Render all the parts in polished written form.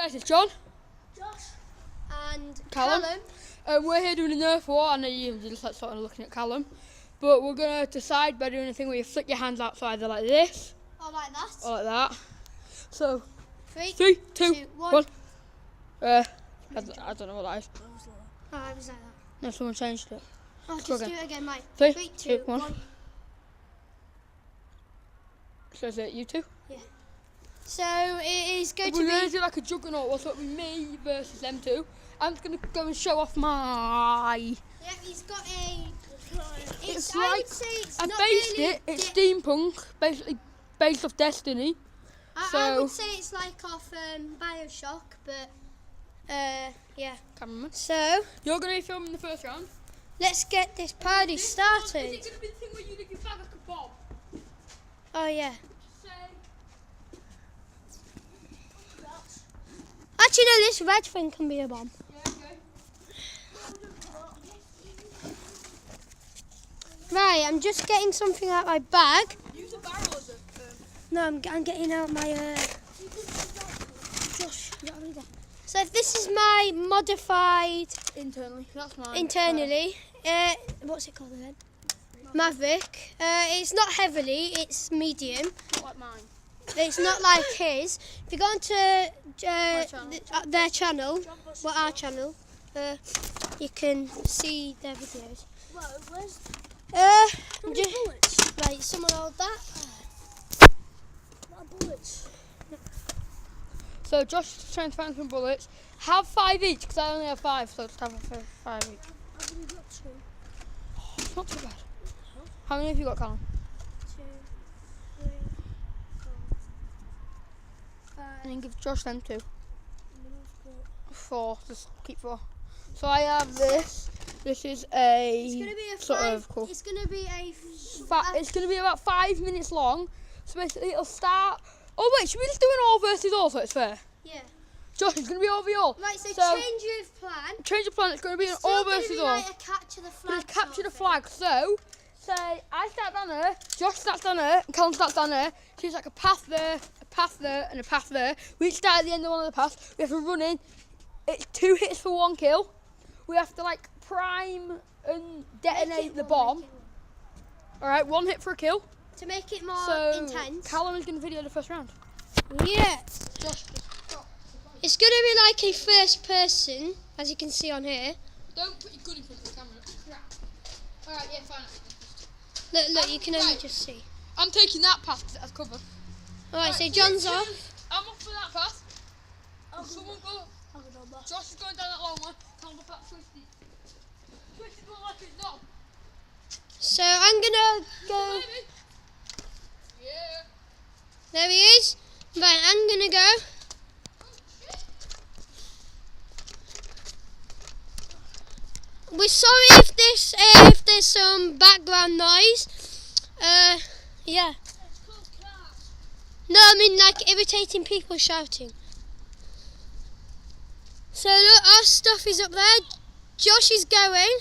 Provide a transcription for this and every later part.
guys, it's John, Josh, and Callum. We're here doing a Nerf war. I know you just like sort of looking at Callum, but we're gonna decide by doing a thing where you flick your hands out, so either like this or like that. or like that. So, Three, 3, 2, 1. 1. I don't know what that is. Oh, I was like that. No, someone changed it. Oh, Let's go just do again. it again, mate. 3, 3, 2, 2, 1. 1. So is it you two? Yeah. So it is going to We're be. gonna do like a juggernaut, so it'll be me versus them two. I'm just gonna go and show off my. Yeah, he's got a. It's I like would say it's I not based really it. It's steampunk, basically based off Destiny. I would say it's like off Bioshock, but yeah. Cameraman. So You're gonna be filming the first round. let's get this party started. Is it gonna be the thing where you think you sound like a bomb? Oh yeah. Say. Actually, no, this red thing can be a bomb. Yeah, okay. Right, I'm just getting something out my bag. Use a barrel as a. No, I'm getting out my Josh. So this is my modified Internally, that's mine. internally. What's it called again? Maverick. It's not heavily. It's medium. Not like mine. It's not like his. If you go onto channel. their channel, well, our channel, you can see their videos. Where's Bullets? Right, someone hold that. bullets? So Josh is trying to find some bullets. Have 5 each, because I only have 5, so just have 5 each. I've only got 2. Oh, it's not too bad. How many have you got, Callum? 2, 3, 4, 5. And then give Josh them 2. And then I've got 4, just keep 4. So I have this. This is a It's gonna be a sort 5. of cool. It's gonna be a. It's going to be about 5 minutes long. So basically it'll start. Oh wait, should we just do an all versus all so it's fair? Yeah. Josh, it's going to be all v all. Right, so change your plan. Change the plan. It's going to be an It's still all gonna versus be all. like a capture the flag. Just capture sort the of flag. So say I start down there, Josh starts down there, and Callum starts down there. So it's like a path there, and a path there. We each start at the end of one of the paths. We have to run in. It's 2 hits for 1 kill. We have to like prime and detonate the bomb. All right, 1 hit for a kill. to make it more So intense. Callum is going to video the first round. Yeah. Josh, It's going to be like a first person, as you can see on here. don't put your gun in front of the camera. Crap. All right, yeah, fine. Look, you can only Right. just see. I'm taking that path because it has cover. Alright, so Right, John's you off. choose. I'm off for that path. Someone go. Josh is going down that long one. Callum, the path twisted. Twisted one like it's not. So I'm going to go. Maybe. Yeah. There he is. Right, I'm going to go. We're sorry if there's some background noise. Yeah. No, I mean like irritating people shouting. So look, our stuff is up there. Josh is going.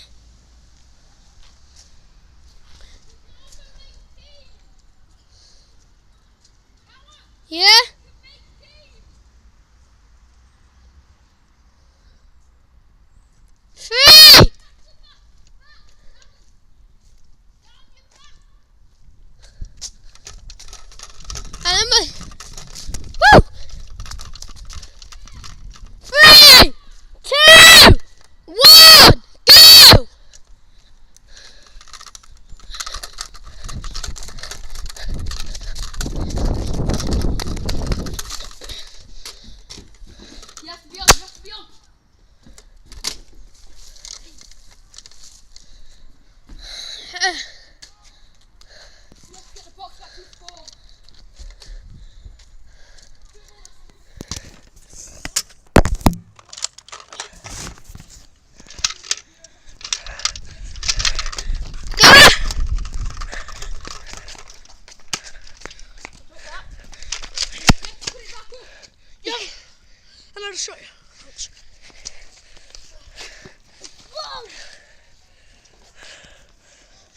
Yeah? Three! And I'm woo! 3, 2, 1, go! You have to be on. You have to be on. You have to get the box back to the spawn. And I'll show you.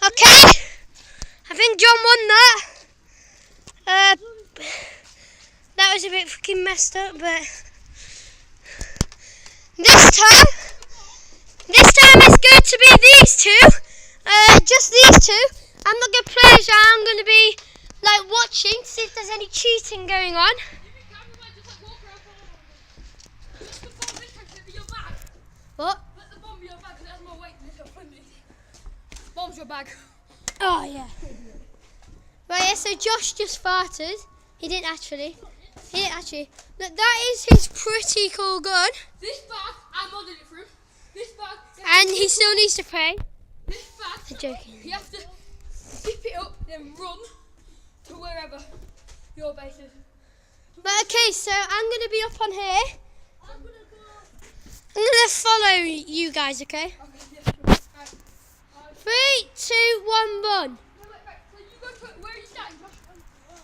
Okay, I think John won that. That was a bit freaking messed up, but This time it's going to be these two. Just these two. I'm not going to play as I'm going to be like watching to see if there's any cheating going on. What? Let the bomb be your bag, because that's more weight than this. Bomb's your bag. Oh, yeah. Right, yeah, so Josh just farted. He didn't actually. Look, that is his pretty cool gun. This bag, I modded it for him. This bag. And he still needs to pay. This bag. I'm joking. You have to zip it up, then run to wherever your base is. But okay, so I'm going to be up on here. I'm going to follow you guys, okay? Okay, yeah, sure. Right. 3, 2, 1, run. Wait. So you go to where are you starting, Josh?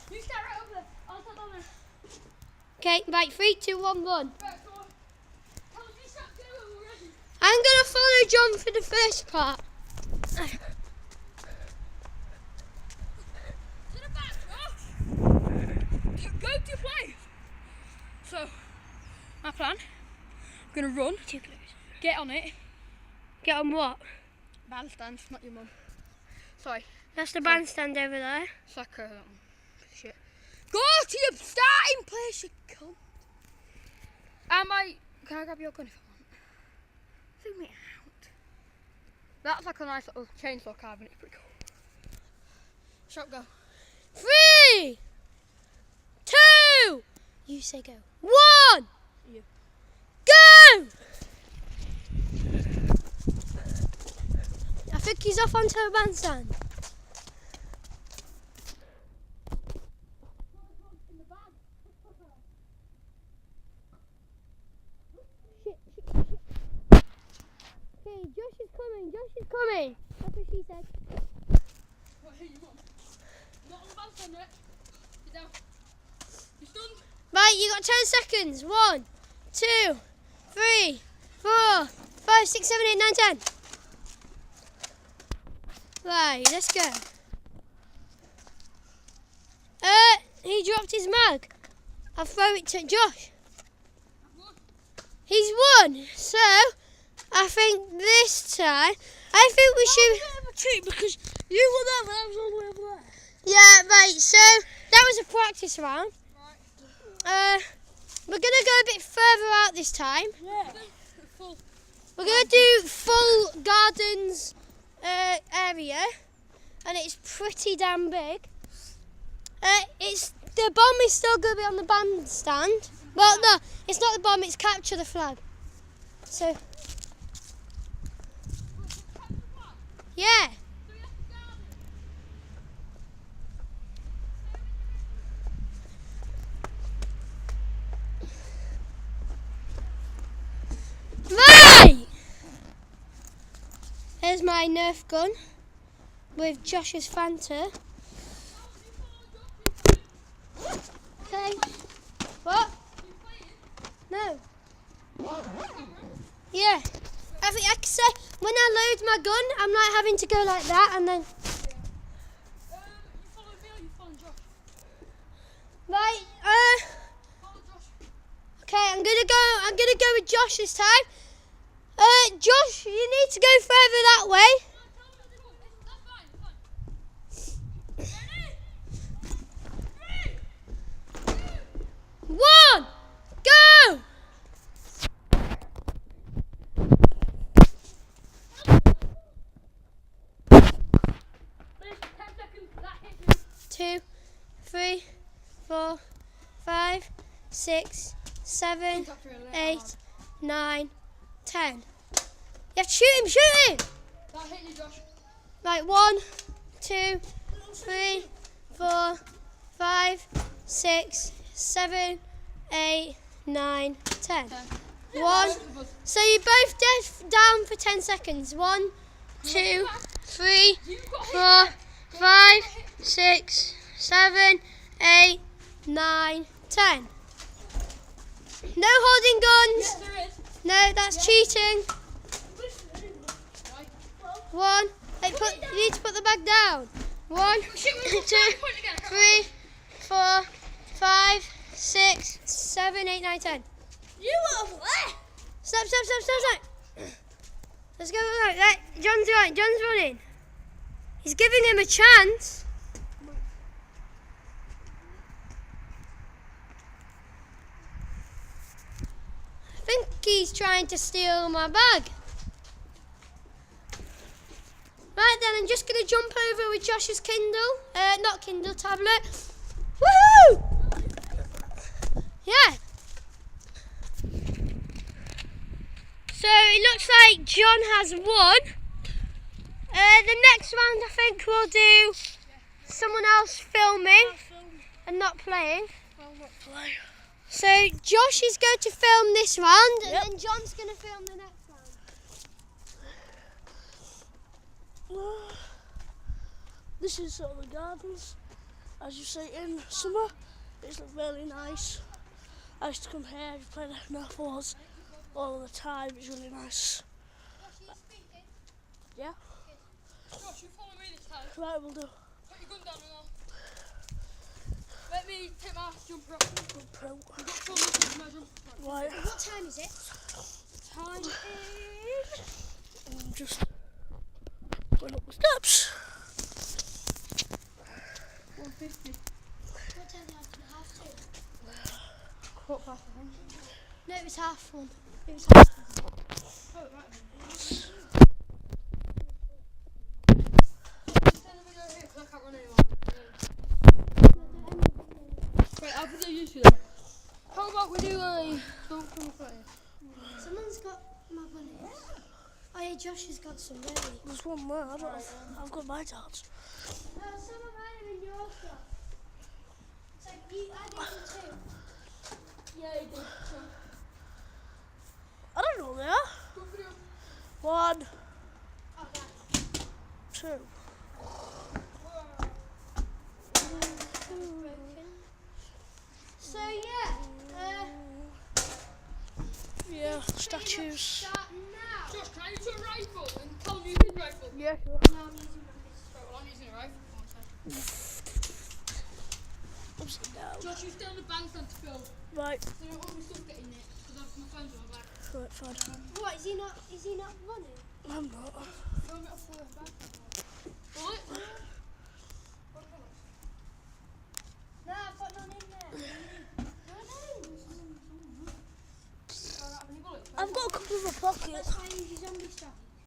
You start right over there. I'll start down there. Okay, right, 3, 2, 1, run. Right, so tell us you start doing when we're ready. I'm going to follow John for the first part. To the back, Josh. Go to place. So, my plan. I'm gonna run. Too close. Get on it. Get on what? Bandstand, not your mum. Sorry. That's the bandstand over there. Sacre that one. Shit. Go to your starting place, you cunt. Can I grab your gun if I want? Zoom it out. That's like a nice little chainsaw carving, it's pretty cool. Shot, go. 3, 2, you say go. 1, You. go! I think he's off onto a bandstand. Okay, Josh is coming. That's what she said. What, here you want? Not on the bandstand yet. Sit down. You stunned? Right, you got 10 seconds. 1, 2, 3, 4, 5, 6, 7, 8, 9, 10. Right, let's go. He dropped his mag. I'll throw it to Josh. He's won. So, I think this time, I think we should... Cheat because you were there, but I was all the way over there. Yeah, right, so that was a practice round. We're going to go a bit further out this time. Yeah. We're going to do full gardens area, and it's pretty damn big. The bomb is still going to be on the bandstand. Well, no, it's not the bomb, it's capture the flag. So, yeah. Right! There's my Nerf gun with Josh's Fanta. Okay. What? No. Yeah. I think I can say when I load my gun, I'm not having to go like that and then. You follow me or you follow Josh? Right. Follow Josh. Okay, I'm gonna go with Josh this time. Josh, you need to go further that way. That's fine. Ready? 3, 2, 1, go! There's 10 seconds. That hits you. 2, 3, 4, 5, 6, 7, 8, 9, 10. You have to shoot him! That hit you, Josh. Right, 1, 2, 3, 4, 5, 6, 7, 8, 9, 10. 1. So you're both down for 10 seconds. 1, 2, 3, 4, 5, 6, 7, 8, 9, 10. No holding guns. Yes, there is. No, that's cheating. 1. Hey, you need to put the bag down. 1, 2, 3, 4, 5, 6, 7, 8, 9, 10. You were over there. So Stop. Let's go. Right. John's right. John's running. He's giving him a chance. I think he's trying to steal my bag. Right then, I'm just going to jump over with Josh's Kindle. Not Kindle, tablet. Woohoo! Yeah. So it looks like John has won. The next round I think we'll do someone else filming and not playing. I'll not play. So Josh is going to film this round and then John's going to film the next round. This is the gardens. As you say, in summer, it's really nice. I used to come here and play the Nerf wars all the time. It's really nice. Yeah. Josh, you follow me this time. Right, we'll do. Put your gun down and all. Let me take my jumper off. Pro. I've got full of my jumper. Right. What time is it? Time is... I'm just going up the steps. 1:50. What time is it? Half two? Quarter past, I think. No, it was half one. It was half one. Oh, right then. Right, I'll put you to that. How about we do a don't come play? Someone's got my bunnies. Oh yeah, Josh has got some ready. There's one more. I don't know. I've got my darts. Some of mine are in your stuff. So I did them too. Yeah, you do. I don't know there. Good for you. 1, Okay. 2. So yeah, Yeah, statues. start now. Josh, can I use a rifle and tell you his rifle? Yeah, sure. No, I'm using my fist. Right, well, I'm using a rifle. Upside down. Josh, you stay on the bandstand to film. Right, So I don't want my stuff getting in it because my phone's on my back. right, fine. What is he not? Is he not running? I'm not. Film it off the back.